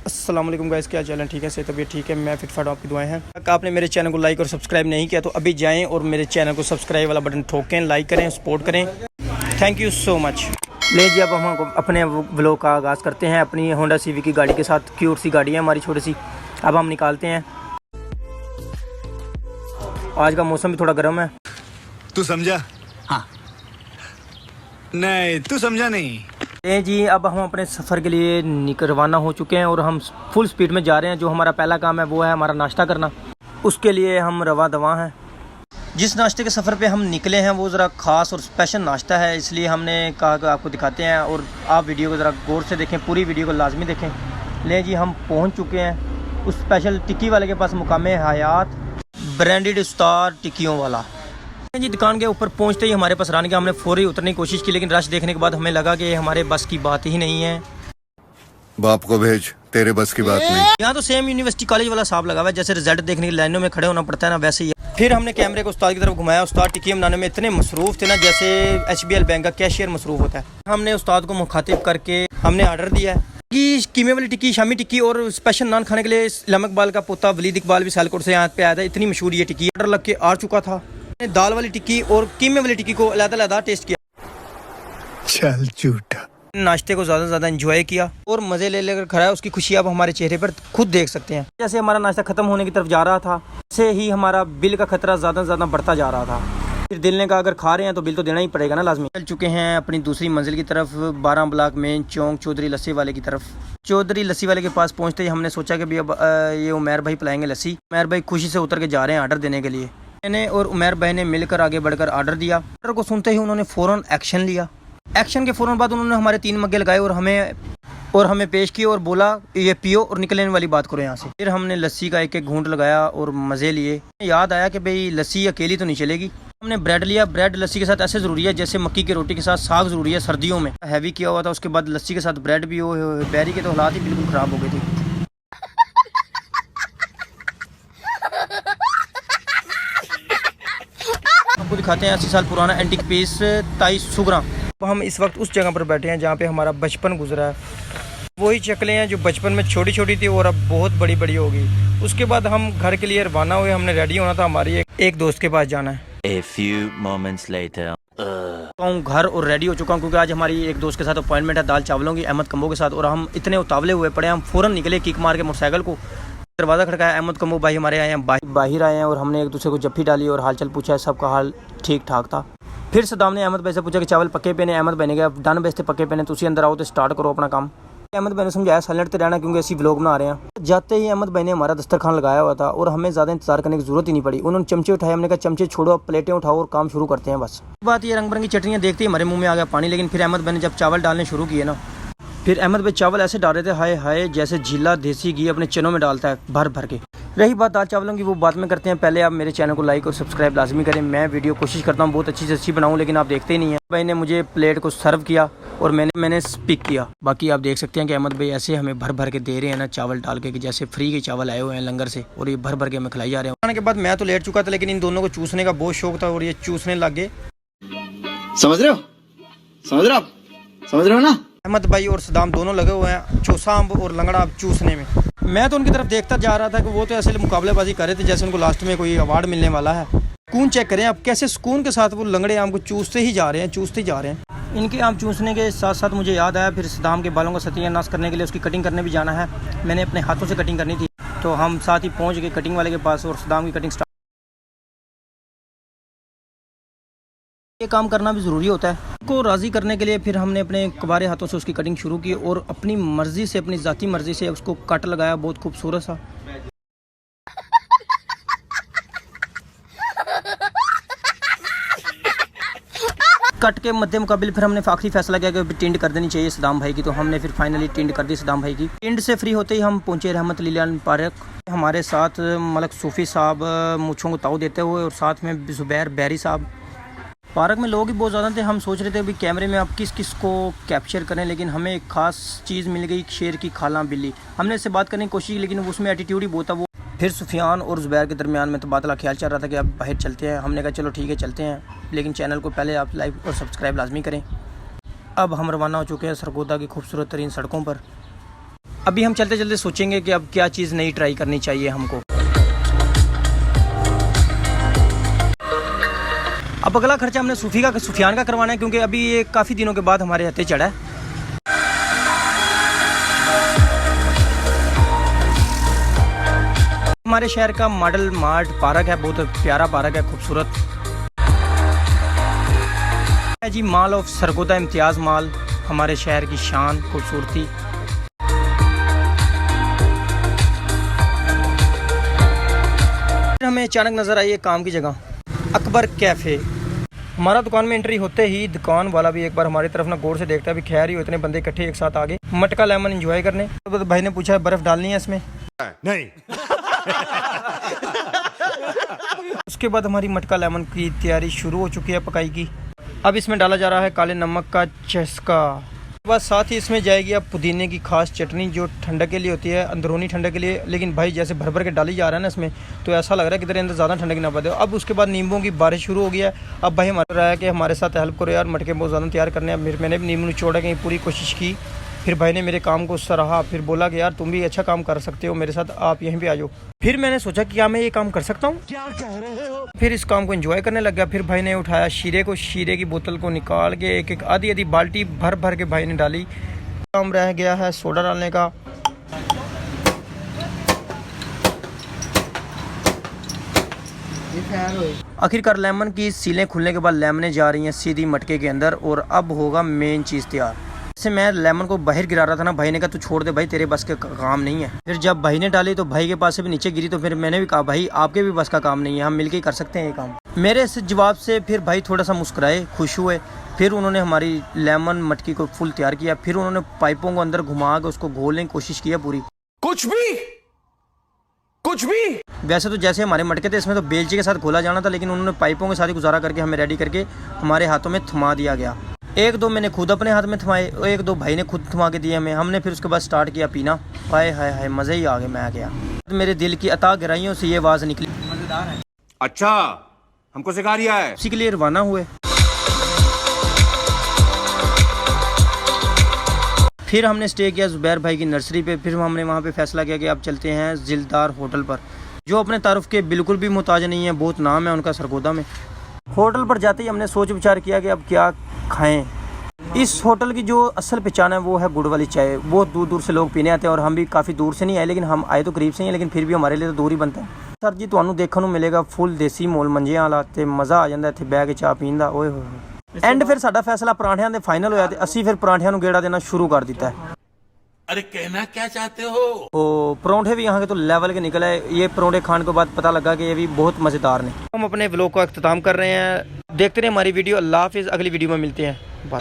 अस्सलाम वालेकुम गाइस, क्या चैनल ठीक है, से तबीयत ठीक है, मैं फिट फाट, आपकी दुआएं हैं। अगर आपने मेरे चैनल को लाइक और सब्सक्राइब नहीं किया तो अभी जाएं और मेरे चैनल को सब्सक्राइब वाला बटन ठोकें, लाइक करें, सपोर्ट करें। Thank you so much. ले जी, अब हम अपने व्लॉग का आगाज़ करते हैं अपनी होंडा सीवी की गाड़ी के साथ। क्यूट सी गाड़ी है हमारी छोटी सी। अब हम निकालते हैं। आज का मौसम भी थोड़ा गर्म है। तू समझा? हाँ। नहीं, तू समझा नहीं। जी, अब हम अपने सफ़र के लिए रवाना हो चुके हैं और हम फुल स्पीड में जा रहे हैं। जो हमारा पहला काम है वो है हमारा नाश्ता करना। उसके लिए हम रवा दवा हैं। जिस नाश्ते के सफ़र पे हम निकले हैं वो ज़रा ख़ास और स्पेशल नाश्ता है, इसलिए हमने कहा कि आपको दिखाते हैं और आप वीडियो को ज़रा गौर से देखें, पूरी वीडियो को लाजमी देखें। ले जी, हम पहुँच चुके हैं उस स्पेशल टिक्की वाले के पास, मुकाम हयात ब्रांडेड स्टार टिक्कियों वाला जी। दुकान के ऊपर पहुंचते ही हमारे पास रानी का हमने फौरी उतरने की कोशिश की, लेकिन रश देखने के बाद हमें लगा कि हमारे बस की बात ही नहीं है। बाप को भेज, तेरे बस की बात नहीं। यहाँ तो सेम यूनिवर्सिटी कॉलेज वाला साहब लगा हुआ है, जैसे रिजल्ट देखने की लाइनों में खड़े होना पड़ता है ना, वैसे ही है। फिर हमने कैमरे को उस्ताद की तरफ घुमाया। उस्ताद टिक्की बनाने में इतने मसरूफ़ थे ना, जैसे HBL बैंक का कैशियर मसरूफ़ होता है। हमने उस्ताद को मुखातिब करके हमने आर्डर दिया है कि कीमे वाली टिक्की, शामी टिक्की और स्पेशल नान खाने के लिए इस्लाम इकबाल का पोता वलीद इकबाल भी सियालकोट से यहाँ पे आया था। इतनी मशहूर ये टिक्की आर्डर लग के आ चुका था। मैंने दाल वाली टिक्की और कीमे वाली टिक्की को अलग-अलग टेस्ट किया। चल झूठा। नाश्ते को ज़्यादा से ज़्यादा एंजॉय किया और मज़े ले लेकर खड़ा है। उसकी खुशी आप हमारे चेहरे पर खुद देख सकते हैं। जैसे हमारा नाश्ता ख़त्म होने की तरफ जा रहा था, वैसे ही हमारा बिल का खतरा ज़्यादा से ज़्यादा बढ़ता जा रहा था। फिर दिल ने कहा अगर खा रहे हैं तो बिल तो देना ही पड़ेगा ना, लाजमी। चल चुके हैं अपनी दूसरी मंजिल की तरफ, 12 ब्लॉक मेन चौक चौधरी लस्सी वाले की तरफ। चौधरी लस्सी वाले के पास पहुँचते ही हमने सोचा कि भाई अब ये उमैर भाई पिलाएंगे लस्सी। उमैर भाई खुशी से उतर के जा रहे हैं आर्डर देने के लिए। मैंने और उमैर भाई ने मिलकर आगे बढ़कर आर्डर दिया। आर्डर को सुनते ही उन्होंने फ़ौरन एक्शन लिया। एक्शन के फ़ौरन बाद उन्होंने हमारे 3 मग्गे लगाए और हमें पेश किए और बोला ये पियो और निकलने वाली बात करो यहाँ से। फिर हमने लस्सी का एक घूंट लगाया और मज़े लिए। याद आया कि भाई लस्सी अकेली तो नहीं चलेगी। हमने ब्रेड लिया। ब्रेड लस्सी के साथ ऐसे ज़रूरी है जैसे मक्की की रोटी के साथ साग ज़रूरी है सर्दियों में। हैवी किया हुआ था। उसके बाद लस्सी के साथ ब्रेड भी हो। बैरी के तो हालात ही बिल्कुल ख़राब हो गए थे। आपको दिखाते हैं 80 साल पुराना एंटीक पीस ताई सुगरा। हम इस वक्त उस जगह पर बैठे हैं जहाँ पे हमारा बचपन गुजरा है। वही शक्लें हैं जो बचपन में छोटी छोटी थी और अब बहुत बड़ी बड़ी हो गई। उसके बाद हम घर के लिए रवाना हुए। हमने रेडी होना था, हमारी एक दोस्त के पास जाना है। A few moments later. घर और रेडी हो चुका हूँ क्योंकि आज हमारी एक दोस्त के साथ अपॉइंटमेंट है दाल चावलों की, अहमद कम्बो के साथ। और हम इतने उतावले हुए पड़े, हम फ़ौरन निकले किक मार के मोटरसाइकिल को। दरवाज़ा खड़काया, अहमद कम्बो भाई हमारे आए हैं, बाहर आए हैं और हमने एक दूसरे को जफ्फी डाली और हालचाल पूछा है। सबका हाल ठीक ठाक था। फिर सदाम ने अहमद भाई से पूछा कि चावल पक्के पे ने। अहमद भाई ने कहा डन बेचते पक्के पे ने, तुसी अंदर आओ तो स्टार्ट करो अपना काम। अहमद भाई ने समझाया साइलेंट तो रहना क्योंकि ऐसी व्लॉग बना रहे हैं। जाते ही अहमद भाई ने हमारा दस्तरखान लगाया हुआ था और हमें ज़्यादा इंतजार करने की ज़रूरत ही नहीं पड़ी। उन्होंने चमचे उठाए। हमने कहा चमचे छोड़ो, अब प्लेटें उठाओ और काम शुरू करते हैं बस। बात ये रंग बिरंगी चटनियाँ देखते ही हमारे मुँह में आ गया पानी। लेकिन फिर अहमद भाई ने जब चावल डालने शुरू किए ना, फिर अहमद भाई चावल ऐसे डाल रहे थे हाय हाय जैसे झीला देसी घी अपने चनों में डालता है भर भर के। रही बात दाल चावलों की, वो बात में करते हैं। पहले आप मेरे चैनल को लाइक और सब्सक्राइब लाजमी करें। मैं वीडियो कोशिश करता हूँ बहुत अच्छी से अच्छी बनाऊँ, लेकिन आप देखते ही नहीं है। भाई ने मुझे प्लेट को सर्व किया और मैंने स्पिक किया। बाकी आप देख सकते हैं कि अहमद भाई ऐसे हमें भर भर के दे रहे हैं ना चावल डाल के, कि जैसे फ्री के चावल आए हुए हैं लंगर से, और ये भर भर के हमें खिलाई जा रहे हैं। खाने के बाद मैं तो लेट चुका था, लेकिन इन दोनों को चूसने का बहुत शौक था और ये चूसने लग गए। समझ रहे हो ना? अहमद भाई और सदाम दोनों लगे हुए हैं चौसांब और लंगड़ा चूसने में। मैं तो उनकी तरफ देखता जा रहा था कि वो तो ऐसे मुकाबलेबाजी कर रहे थे जैसे उनको लास्ट में कोई अवार्ड मिलने वाला है। सुकून चेक करें आप, कैसे सुकून के साथ वो लंगड़े आम को चूसते ही जा रहे हैं। इनके आम चूसने के साथ साथ मुझे याद आया फिर सदाम के बालों को सत्यानाश करने के लिए उसकी कटिंग करने भी जाना है। मैंने अपने हाथों से कटिंग करनी थी, तो हम साथ ही पहुँच गए कटिंग वाले के पास और सदाम की कटिंग स्टार्ट। ये काम करना भी ज़रूरी होता है को राज़ी करने के लिए। फिर हमने अपने कबारे हाथों से उसकी कटिंग शुरू की और अपनी मर्ज़ी से, अपनी ज़ाती मर्ज़ी से उसको कट लगाया बहुत खूबसूरत सा। कट के मध्य मुकाबिल फिर हमने आखिरी फैसला किया कि टिंड कर देनी चाहिए सदाम भाई की, तो हमने फिर फाइनली टिंड कर दी सदाम भाई की। टिंड से फ्री होते ही हम पहुंचे रहमत लीलान पार्क। हमारे साथ मलक सूफ़ी साहब मूँछों को ताऊ देते हुए और साथ में ज़ुबैर बैरी साहब। पार्क में लोग ही बहुत ज़्यादा थे। हम सोच रहे थे अभी कैमरे में आप किस किस को कैप्चर करें, लेकिन हमें एक ख़ास चीज़ मिल गई, शेर की खाला बिल्ली। हमने इससे बात करने की कोशिश की लेकिन उसमें एटीट्यूड ही बहुत था। वो फिर सुफियान और ज़ुबैर के दरमियान में तबादला ख्याल चल रहा था कि अब बाहर चलते हैं। हमने कहा चलो ठीक है चलते हैं, लेकिन चैनल को पहले आप लाइक और सब्सक्राइब लाजमी करें। अब हम रवाना हो चुके हैं सरगोदा की खूबसूरत तरीन सड़कों पर। अभी हम चलते चलते सोचेंगे कि अब क्या चीज़ नई ट्राई करनी चाहिए हमको। अब अगला खर्चा हमने सुफियान का करवाना है, क्योंकि अभी ये काफ़ी दिनों के बाद हमारे हथे चढ़ा है। हमारे शहर का मॉडल मार्ट पार्क है, बहुत प्यारा पार्क है, खूबसूरत है जी। Mall of Sargodha Imtiaz mall, हमारे शहर की शान खूबसूरती। हमें अचानक नज़र आई एक काम की जगह, अकबर कैफ़े। हमारा दुकान में एंट्री होते ही दुकान वाला भी एक बार हमारी तरफ ना गौर से देखता है, भी खैर ही इतने बंदे इकट्ठे एक साथ आ गए मटका लेमन एंजॉय करने। तो भाई ने पूछा बर्फ़ डालनी है इसमें? नहीं। उसके बाद हमारी मटका लेमन की तैयारी शुरू हो चुकी है पकाई की। अब इसमें डाला जा रहा है काले नमक का चस्का। बस साथ ही इसमें जाएगी अब पुदीने की खास चटनी, जो ठंडक के लिए होती है, अंदरूनी ठंडक के लिए। लेकिन भाई जैसे भर भर के डाली जा रहा है ना इसमें, तो ऐसा लग रहा है कि इधर अंदर ज़्यादा ठंडक ना पड़े। अब उसके बाद नींबू की बारिश शुरू हो गया है। अब भाई हमारा रहा है कि हमारे साथ हेल्प करो यार, मटके बहुत ज़्यादा तैयार करने हैं। मैंने भी नींबू निचोड़ने की पूरी कोशिश की। फिर भाई ने मेरे काम को सराहा, फिर बोला कि यार तुम भी अच्छा काम कर सकते हो मेरे साथ, आप यहीं पे आ जाओ। फिर मैंने सोचा कि क्या मैं ये काम कर सकता हूँ, क्या कह रहे हो। फिर इस काम को एंजॉय करने लग गया। फिर भाई ने उठाया शीरे को, शीरे की बोतल को निकाल के एक एक आधी आधी बाल्टी भर भर के भाई ने डाली। काम रह गया है सोडा डालने का। आखिरकार लेमन की सीलें खुलने के बाद लेमनें जा रही हैं सीधी मटके के अंदर, और अब होगा मेन चीज़ तैयार। जैसे मैं लेमन को बाहर गिरा रहा था ना, भाई ने कहा तू छोड़ दे भाई, तेरे बस का काम नहीं है। फिर जब भाई ने डाली तो भाई के पास से भी नीचे गिरी, तो फिर मैंने भी कहा भाई आपके भी बस का काम नहीं है, हम मिलके ही कर सकते हैं ये काम। मेरे इस जवाब से फिर भाई थोड़ा सा मुस्कुराए, खुश हुए। फिर उन्होंने हमारी लेमन मटकी को फुल तैयार किया। फिर उन्होंने पाइपों को अंदर घुमा के उसको घोलने की कोशिश किया पूरी। कुछ भी वैसे तो जैसे हमारे मटके थे इसमें तो बेलचे के साथ घोला जाना था, लेकिन उन्होंने पाइपों के साथ ही गुजारा करके हमें रेडी करके हमारे हाथों में थमा दिया गया। एक दो मैंने खुद अपने हाथ में थमाए, एक दो भाई ने खुद थमा के दिए हमें। हमने फिर उसके बाद स्टार्ट किया पीना। हाय हाय हाय, मज़े ही आ गए। मैं आ गया, मेरे दिल की अता गहराइयों से ये आवाज़ निकली, मज़ेदार है। अच्छा, हमको सिखा रिया है। उसी के लिए रवाना हुए। फिर हमने स्टे किया ज़ुबैर भाई की नर्सरी पे। फिर हमने वहाँ पे फैसला किया कि अब चलते हैं जिलदार होटल पर, जो अपने तारुफ के बिल्कुल भी मुहताज नहीं है, बहुत नाम है उनका सरगोदा में। होटल पर जाते ही हमने सोच विचार किया कि अब क्या खाएं। इस होटल की जो असल पहचान है वो है गुड़ वाली चाय। बहुत दूर दूर से लोग पीने आते हैं, और हम भी काफ़ी दूर से नहीं आए, लेकिन हम आए तो करीब से ही, लेकिन फिर भी हमारे लिए तो दूर ही बनता है। सर जी ਤੁਹਾਨੂੰ देखने को मिलेगा फुल देसी मोल मंजियां वाला, ते मज़ा आ जाता इत्थे बह के चाह पीन दा। ओए होए एंड फिर साडा फैसला परांठियां दे फाइनल होया, ते ਅਸੀਂ ਫਿਰ परांठियां ਨੂੰ गेड़ा देना शुरू कर दिता है। अरे कहना क्या चाहते हो? तो परोंठे भी यहाँ के तो लेवल के निकले। ये परोंठे खाने के बाद पता लगा कि ये भी बहुत मज़ेदार ने। हम अपने व्लॉग को अख्ताम कर रहे हैं। देखते रहे हमारी वीडियो। अल्लाह हाफिज़, अगली वीडियो में मिलते हैं। बाय।